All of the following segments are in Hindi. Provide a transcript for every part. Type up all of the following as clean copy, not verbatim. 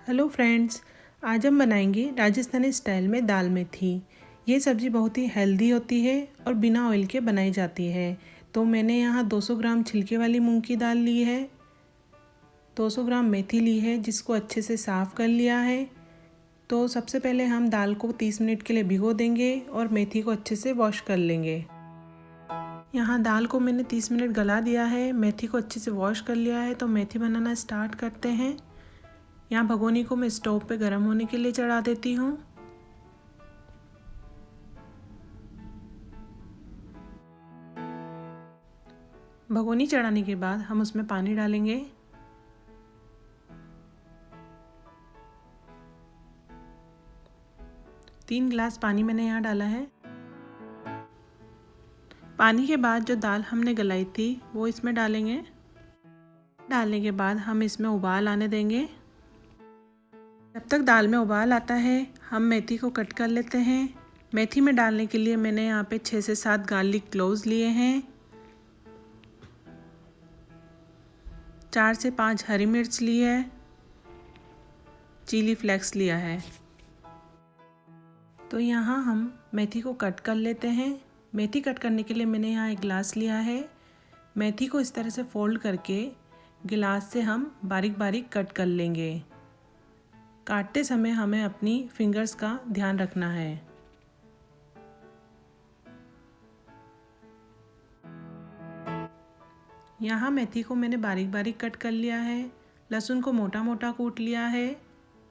हेलो फ्रेंड्स, आज हम बनाएंगे राजस्थानी स्टाइल में दाल मेथी। ये सब्ज़ी बहुत ही हेल्दी होती है और बिना ऑयल के बनाई जाती है। तो मैंने यहाँ 200 ग्राम छिलके वाली मूंग की दाल ली है, 200 ग्राम मेथी ली है जिसको अच्छे से साफ़ कर लिया है। तो सबसे पहले हम दाल को 30 मिनट के लिए भिगो देंगे और मेथी को अच्छे से वॉश कर लेंगे। यहाँ दाल को मैंने 30 मिनट गला दिया है, मेथी को अच्छे से वॉश कर लिया है। तो मेथी बनाना स्टार्ट करते हैं। यहाँ भगोनी को मैं स्टोव पे गर्म होने के लिए चढ़ा देती हूँ। भगोनी चढ़ाने के बाद हम उसमें पानी डालेंगे। तीन गिलास पानी मैंने यहाँ डाला है। पानी के बाद जो दाल हमने गलाई थी वो इसमें डालेंगे। डालने के बाद हम इसमें उबाल आने देंगे। जब तक दाल में उबाल आता है हम मेथी को कट कर लेते हैं। मेथी में डालने के लिए मैंने यहाँ पे 6 से 7 गार्लिक क्लोव्स लिए हैं, 4 से 5 हरी मिर्च ली है, चिली फ्लेक्स लिया है। तो यहाँ हम मेथी को कट कर लेते हैं। मेथी कट करने के लिए मैंने यहाँ एक गिलास लिया है। मेथी को इस तरह से फोल्ड करके गिलास से हम बारीक बारीक कट कर लेंगे। काटते समय हमें अपनी फिंगर्स का ध्यान रखना है। यहाँ मेथी को मैंने बारीक बारीक कट कर लिया है, लहसुन को मोटा मोटा कूट लिया है,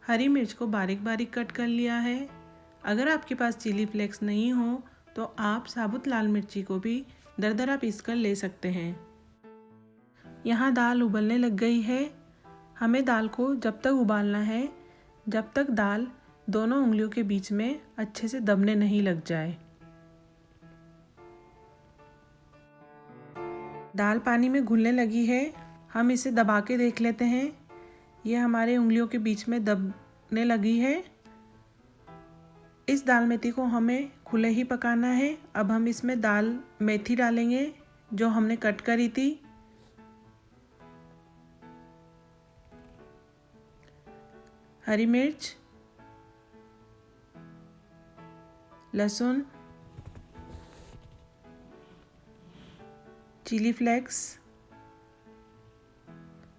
हरी मिर्च को बारीक बारीक कट कर लिया है। अगर आपके पास चिली फ्लेक्स नहीं हो तो आप साबुत लाल मिर्ची को भी दरदरा पीस कर ले सकते हैं। यहाँ दाल उबलने लग गई है। हमें दाल को जब तक उबालना है जब तक दाल दोनों उंगलियों के बीच में अच्छे से दबने नहीं लग जाए। दाल पानी में घुलने लगी है, हम इसे दबा के देख लेते हैं। ये हमारे उंगलियों के बीच में दबने लगी है। इस दाल मेथी को हमें खुले ही पकाना है। अब हम इसमें दाल मेथी डालेंगे जो हमने कट करी थी। हरी मिर्च, लहसुन, चिली फ्लेक्स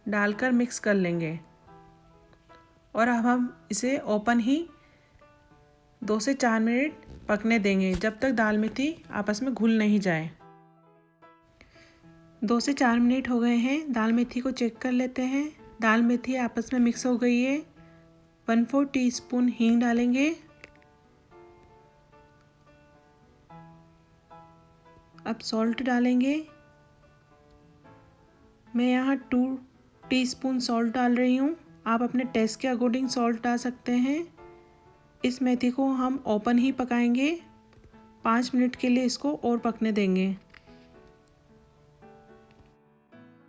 डालकर मिक्स कर लेंगे और अब हम इसे ओपन ही 2 से 4 मिनट पकने देंगे जब तक दाल मेथी आपस में घुल नहीं जाए। 2 से 4 मिनट हो गए हैं। दाल मेथी को चेक कर लेते हैं। दाल मेथी आपस में मिक्स हो गई है। 1/4 टीस्पून हींग डालेंगे। अब सॉल्ट डालेंगे। मैं यहाँ 2 टीस्पून सॉल्ट डाल रही हूँ। आप अपने टेस्ट के अकॉर्डिंग सॉल्ट डाल सकते हैं। इस मेथी को हम ओपन ही पकाएंगे। 5 मिनट के लिए इसको और पकने देंगे।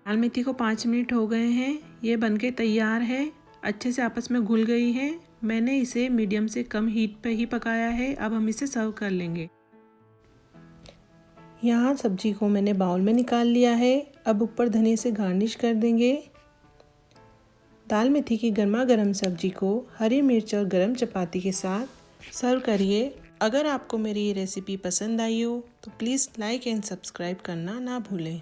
दाल मेथी को 5 मिनट हो गए हैं। ये बनके तैयार है, अच्छे से आपस में घुल गई है। मैंने इसे मीडियम से कम हीट पे ही पकाया है। अब हम इसे सर्व कर लेंगे। यहाँ सब्जी को मैंने बाउल में निकाल लिया है। अब ऊपर धनिया से गार्निश कर देंगे। दाल मेथी की गर्मा गर्म सब्जी को हरी मिर्च और गरम चपाती के साथ सर्व करिए। अगर आपको मेरी ये रेसिपी पसंद आई हो तो प्लीज़ लाइक एंड सब्सक्राइब करना ना भूलें।